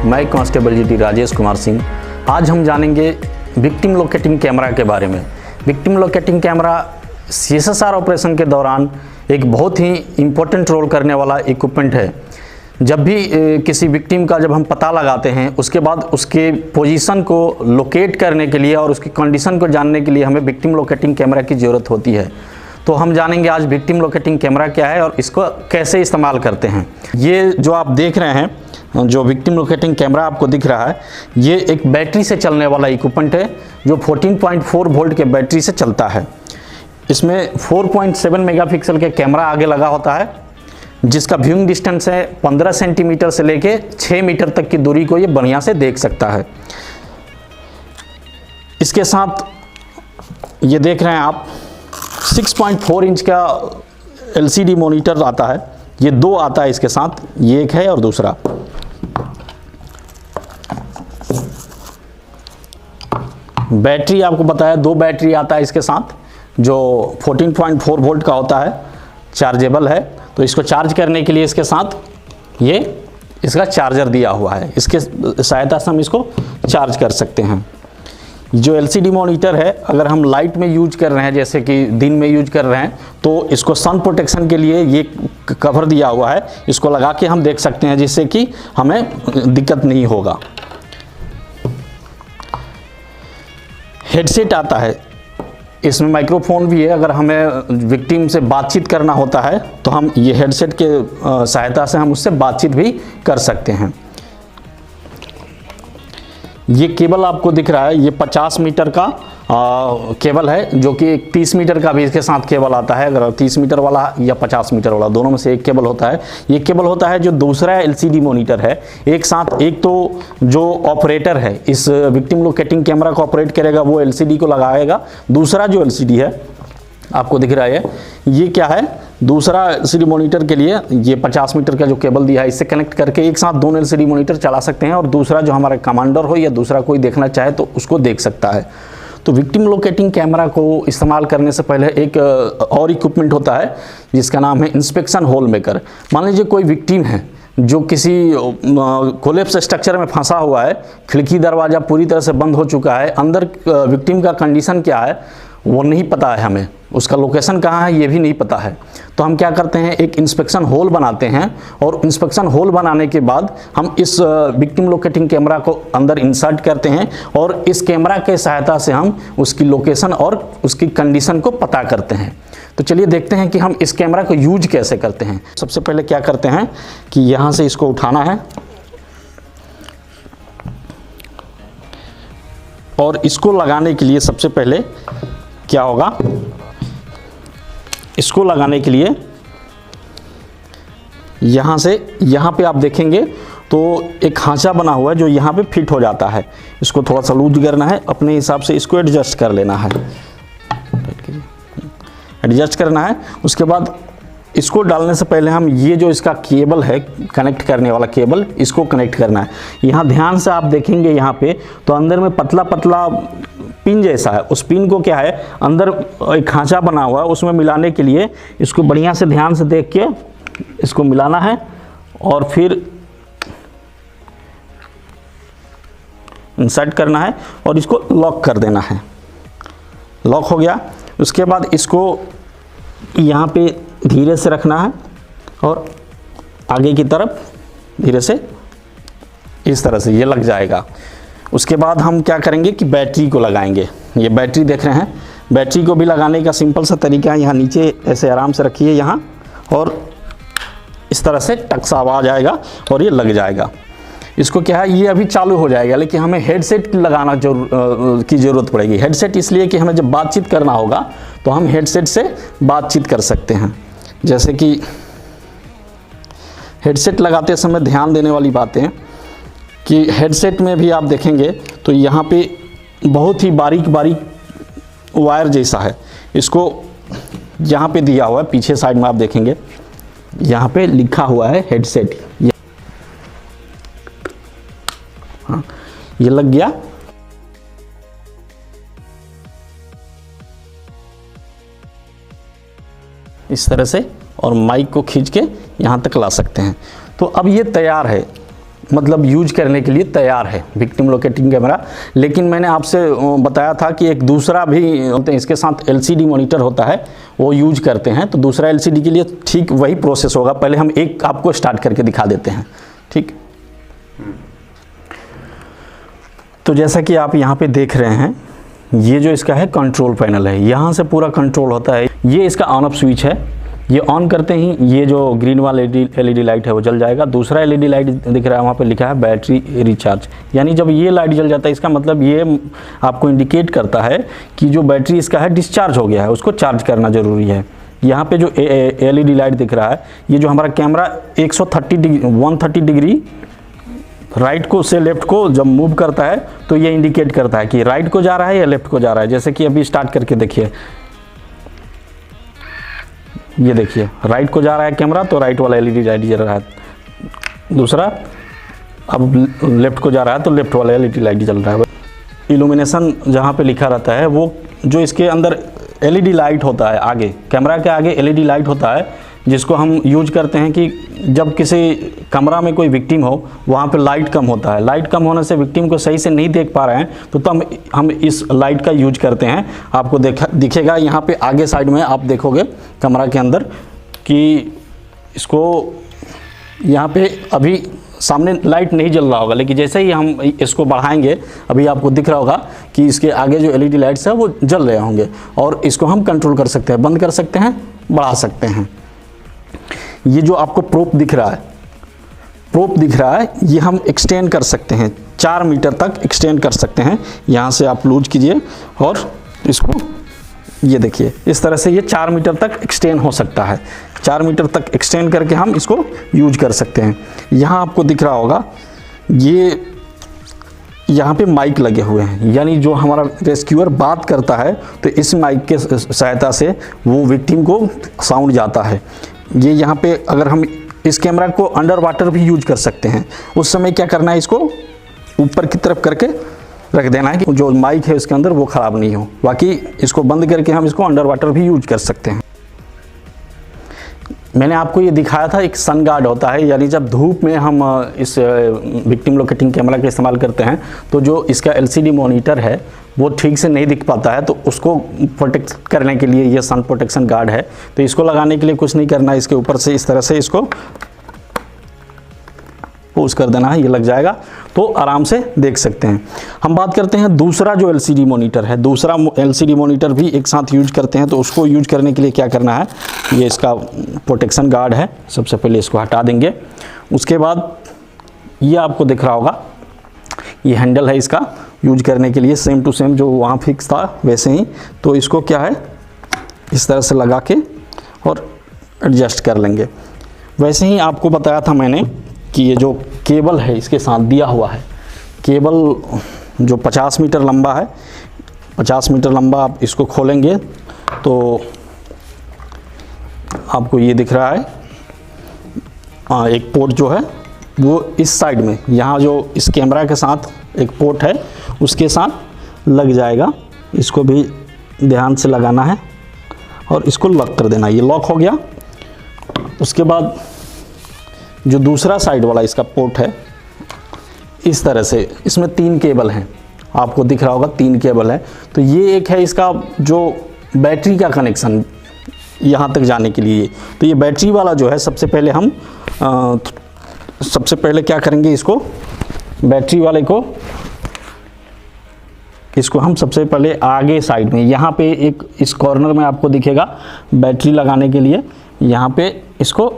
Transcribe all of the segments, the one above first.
मैं constable GT Rajesh Kumar Singh. आज हम जानेंगे विक्टिम लोकेटिंग कैमरा के बारे में। Victim locating camera CSR operation के दौरान एक बहुत ही इम्पोर्टेंट रोल करने वाला इक्विपमेंट है। जब भी किसी विक्टिम का जब हम पता लगाते हैं, उसके बाद उसके पोजीशन को लोकेट करने के लिए और उसकी कंडीशन को जानने के लिए हमें विक्टिम लोकेटिंग कैमरा की ज़रूरत होती है। तो हम जानेंगे आज विक्टिम लोकेटिंग कैमरा क्या है और इसको कैसे इस्तेमाल करते हैं। ये जो आप देख रहे हैं, जो विक्टिम लोकेटिंग कैमरा आपको दिख रहा है, ये एक बैटरी से चलने वाला इक्विपमेंट है जो 14.4 वोल्ट के बैटरी से चलता है। इसमें 4.7 मेगापिक्सल के कैमरा आगे लगा होता है, जिसका व्यूइंग डिस्टेंस है 15 सेंटीमीटर से लेके 6 मीटर तक की दूरी को ये बढ़िया से देख सकता है। इसके साथ ये देख रहे हैं आप 6.4 इंच का LCD मॉनिटर आता है। ये दो आता है इसके साथ, ये एक है और दूसरा। बैटरी आपको बताया, दो बैटरी आता है इसके साथ जो 14.4 वोल्ट का होता है, चार्जेबल है। तो इसको चार्ज करने के लिए इसके साथ ये इसका चार्जर दिया हुआ है, इसके सहायता से हम इसको चार्ज कर सकते हैं। जो LCD मॉनिटर है, अगर हम लाइट में यूज कर रहे हैं, जैसे कि दिन में यूज कर रहे हैं, तो इसको सन प्रोटेक्शन के लिए ये कवर दिया हुआ है। इसको लगा के हम देख सकते हैं, जिससे कि हमें दिक्कत नहीं होगा। हेडसेट आता है, इसमें माइक्रोफोन भी है। अगर हमें विक्टिम से बातचीत करना होता है तो हम ये हेडसेट के सहायता से हम उससे बातचीत भी कर सकते हैं। ये केबल आपको दिख रहा है, ये 50 मीटर का केबल है, जो कि 30 मीटर का भी इसके साथ केबल आता है। अगर 30 मीटर वाला या 50 मीटर वाला, दोनों में से एक केबल होता है। ये केबल होता है जो दूसरा LCD मॉनिटर है, एक साथ। एक तो जो ऑपरेटर है, इस विक्टिम लोकेटिंग कैमरा को ऑपरेट करेगा, वो LCD को लगाएगा। दूसरा जो LCD है आपको दिख रहा है, ये क्या है, दूसरा LCD मॉनिटर के लिए ये 50 मीटर का जो केबल दिया है, इससे कनेक्ट करके एक साथ दोनों LCD मॉनिटर चला सकते हैं। और दूसरा जो हमारा कमांडर हो या दूसरा कोई देखना चाहे तो उसको देख सकता है। तो विक्टिम लोकेटिंग कैमरा को इस्तेमाल करने से पहले एक और इक्विपमेंट होता है जिसका नाम है इंस्पेक्शन होल मेकर। मान लीजिए कोई विक्टिम है जो किसी कोलैप्स स्ट्रक्चर में फंसा हुआ है, खिड़की दरवाज़ा पूरी तरह से बंद हो चुका है, अंदर विक्टिम का कंडीशन क्या है वो नहीं पता है, हमें उसका लोकेशन कहाँ है ये भी नहीं पता है। तो हम क्या करते हैं, एक इंस्पेक्शन होल बनाते हैं और इंस्पेक्शन होल बनाने के बाद हम इस विक्टिम लोकेटिंग कैमरा को अंदर इंसर्ट करते हैं और इस कैमरा के सहायता से हम उसकी लोकेशन और उसकी कंडीशन को पता करते हैं। तो चलिए देखते हैं कि हम इस कैमरा को यूज कैसे करते हैं। सबसे पहले क्या करते हैं कि यहाँ से इसको उठाना है और इसको लगाने के लिए सबसे पहले क्या होगा, इसको लगाने के लिए यहाँ से यहाँ पे आप देखेंगे तो एक खांचा बना हुआ है जो यहाँ पे फिट हो जाता है। इसको थोड़ा सा लूज करना है, अपने हिसाब से इसको एडजस्ट कर लेना है, एडजस्ट करना है। उसके बाद इसको डालने से पहले हम ये जो इसका केबल है, कनेक्ट करने वाला केबल, इसको कनेक्ट करना है। यहाँ ध्यान से आप देखेंगे यहाँ पे तो अंदर में पतला पतला पिन जैसा है। उस पिन को क्या है, अंदर एक खांचा बना हुआ है, उसमें मिलाने के लिए इसको बढ़िया से ध्यान से देख के इसको मिलाना है और फिर इंसर्ट करना है और इसको लॉक कर देना है। लॉक हो गया। उसके बाद इसको यहाँ पे धीरे से रखना है और आगे की तरफ धीरे से इस तरह से ये लग जाएगा। उसके बाद हम क्या करेंगे कि बैटरी को लगाएंगे। ये बैटरी देख रहे हैं, बैटरी को भी लगाने का सिंपल सा तरीका है, यहाँ नीचे ऐसे आराम से रखिए यहाँ, और इस तरह से टक सा आवाज आएगा और ये लग जाएगा। इसको क्या है, ये अभी चालू हो जाएगा, लेकिन हमें हेडसेट लगाना की ज़रूरत पड़ेगी। हेडसेट इसलिए कि हमें जब बातचीत करना होगा तो हम हेडसेट से बातचीत कर सकते हैं। जैसे कि हेडसेट लगाते समय ध्यान देने वाली बातें कि हेडसेट में भी आप देखेंगे तो यहाँ पे बहुत ही बारीक बारीक वायर जैसा है, इसको यहाँ पे दिया हुआ है। पीछे साइड में आप देखेंगे यहाँ पे लिखा हुआ है हेडसेट। हाँ, ये लग गया। इस तरह से और माइक को खींच के यहाँ तक ला सकते हैं। तो अब ये तैयार है, मतलब यूज करने के लिए तैयार है विक्टिम लोकेटिंग कैमरा। लेकिन मैंने आपसे बताया था कि एक दूसरा भी इसके साथ एलसीडी मॉनिटर होता है, वो यूज करते हैं। तो दूसरा एलसीडी के लिए ठीक वही प्रोसेस होगा। पहले हम एक आपको स्टार्ट करके दिखा देते हैं, ठीक। तो जैसा कि आप यहाँ पे देख रहे हैं, ये जो इसका है कंट्रोल पैनल है, यहाँ से पूरा कंट्रोल होता है। ये इसका ऑन ऑफ स्विच है, ये ऑन करते ही ये जो ग्रीन वाला एलईडी लाइट है वो जल जाएगा। दूसरा एलईडी लाइट दिख रहा है, वहाँ पे लिखा है बैटरी रिचार्ज, यानी जब ये लाइट जल जाता है इसका मतलब ये आपको इंडिकेट करता है कि जो बैटरी इसका है डिस्चार्ज हो गया है, उसको चार्ज करना ज़रूरी है। यहाँ पे जो एलईडी लाइट दिख रहा है, ये जो हमारा कैमरा 130 डिग्री राइट को से लेफ्ट को जब मूव करता है तो ये इंडिकेट करता है कि राइट को जा रहा है या लेफ्ट को जा रहा है। जैसे कि अभी स्टार्ट करके देखिए, ये देखिए राइट को जा रहा है कैमरा तो राइट वाला एलईडी लाइट जल रहा है। दूसरा अब लेफ्ट को जा रहा है तो लेफ्ट वाला एलईडी लाइट जल रहा है। इल्यूमिनेशन जहाँ पे लिखा रहता है, वो जो इसके अंदर एलईडी लाइट होता है, आगे कैमरा के आगे एलईडी लाइट होता है, जिसको हम यूज करते हैं कि जब किसी कमरा में कोई विक्टिम हो, वहाँ पे लाइट कम होता है, लाइट कम होने से विक्टिम को सही से नहीं देख पा रहे हैं, तो तब हम इस लाइट का यूज करते हैं। आपको दिखेगा यहाँ पे आगे साइड में, आप देखोगे कमरा के अंदर कि इसको यहाँ पे अभी सामने लाइट नहीं जल रहा होगा, लेकिन जैसे ही हम इसको बढ़ाएंगे, अभी आपको दिख रहा होगा कि इसके आगे जो एलईडी लाइट्स है वो जल रहे होंगे, और इसको हम कंट्रोल कर सकते हैं, बंद कर सकते हैं, बढ़ा सकते हैं। ये जो आपको प्रोप दिख रहा है, ये हम एक्सटेंड कर सकते हैं, 4 मीटर तक एक्सटेंड कर सकते हैं। यहाँ से आप लूज कीजिए और इसको, ये देखिए इस तरह से ये 4 मीटर तक एक्सटेंड हो सकता है। 4 मीटर तक एक्सटेंड करके हम इसको यूज कर सकते हैं। यहाँ आपको दिख रहा होगा, ये यहाँ पे माइक लगे हुए हैं, यानी जो हमारा रेस्क्यूअर बात करता है तो इस माइक के सहायता से वो विक्टिम को साउंड जाता है। ये यहाँ पे अगर हम इस कैमरा को अंडर वाटर भी यूज कर सकते हैं, उस समय क्या करना है, इसको ऊपर की तरफ करके रख देना है कि जो माइक है इसके अंदर वो ख़राब नहीं हो। बाकी इसको बंद करके हम इसको अंडर वाटर भी यूज कर सकते हैं। मैंने आपको ये दिखाया था, एक सन गार्ड होता है, यानी जब धूप में हम इस विक्टिम लोकेटिंग कैमरा का इस्तेमाल करते हैं तो जो इसका एलसीडी मॉनिटर है वो ठीक से नहीं दिख पाता है, तो उसको प्रोटेक्ट करने के लिए ये सन प्रोटेक्शन गार्ड है। तो इसको लगाने के लिए कुछ नहीं करना है, इसके ऊपर से इस तरह से इसको पुश कर देना है, ये लग जाएगा, तो आराम से देख सकते हैं। हम बात करते हैं दूसरा जो एलसीडी मॉनिटर है, दूसरा एलसीडी मॉनिटर भी एक साथ यूज करते हैं। तो उसको यूज करने के लिए क्या करना है, ये इसका प्रोटेक्शन गार्ड है, सबसे पहले इसको हटा देंगे। उसके बाद ये आपको दिख रहा होगा, ये हैंडल है इसका यूज करने के लिए, सेम टू सेम जो वहाँ फिक्स था वैसे ही। तो इसको क्या है, इस तरह से लगा के और एडजस्ट कर लेंगे। वैसे ही आपको बताया था मैंने कि ये जो केबल है इसके साथ दिया हुआ है, केबल जो 50 मीटर लंबा है, 50 मीटर लंबा, आप इसको खोलेंगे तो आपको ये दिख रहा है, एक पोर्ट जो है वो इस साइड में, यहाँ जो इस कैमरा के साथ एक पोर्ट है उसके साथ लग जाएगा। इसको भी ध्यान से लगाना है और इसको लॉक कर देना, ये लॉक हो गया। उसके बाद जो दूसरा साइड वाला इसका पोर्ट है, इस तरह से इसमें 3 केबल हैं, आपको दिख रहा होगा 3 केबल है। तो ये एक है इसका जो बैटरी का कनेक्शन यहाँ तक जाने के लिए। तो ये बैटरी वाला जो है, सबसे पहले हम सबसे पहले क्या करेंगे, इसको बैटरी वाले को, इसको हम सबसे पहले आगे साइड में, यहाँ पे एक इस कॉर्नर में आपको दिखेगा बैटरी लगाने के लिए, यहाँ पे इसको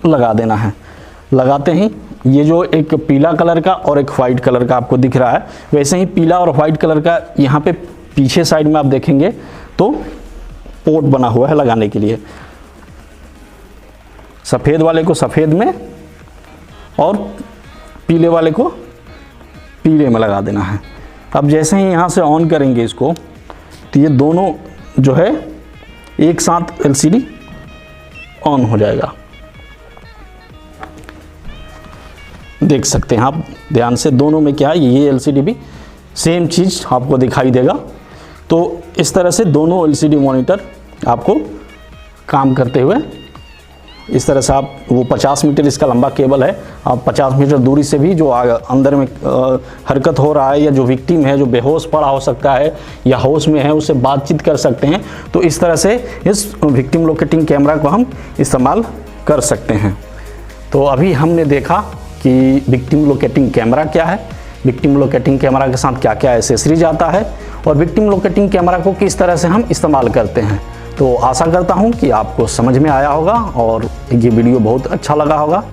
लगा देना है। लगाते ही ये जो एक पीला कलर का और एक वाइट कलर का आपको दिख रहा है, वैसे ही पीला और वाइट कलर का यहाँ पे पीछे साइड में आप देखेंगे तो पोर्ट बना हुआ है लगाने के लिए। सफ़ेद वाले को सफ़ेद में और पीले वाले को पीले में लगा देना है। अब जैसे ही यहाँ से ऑन करेंगे इसको, तो ये दोनों जो है एक साथ एलसीडी ऑन हो जाएगा। देख सकते हैं आप ध्यान से, दोनों में क्या है, ये एलसीडी भी सेम चीज़ आपको दिखाई देगा। तो इस तरह से दोनों एलसीडी मॉनिटर आपको काम करते हुए इस तरह से आप वो 50 मीटर इसका लंबा केबल है, आप 50 मीटर दूरी से भी जो अंदर में हरकत हो रहा है या जो विक्टिम है जो बेहोश पड़ा हो सकता है या होश में है उससे बातचीत कर सकते हैं। तो इस तरह से इस विक्टिम लोकेटिंग कैमरा को हम इस्तेमाल कर सकते हैं। तो अभी हमने देखा कि विक्टिम लोकेटिंग कैमरा क्या है, विक्टिम लोकेटिंग कैमरा के साथ क्या क्या एसेसरीज आता है और विक्टिम लोकेटिंग कैमरा को किस तरह से हम इस्तेमाल करते हैं। तो आशा करता हूं कि आपको समझ में आया होगा और ये वीडियो बहुत अच्छा लगा होगा।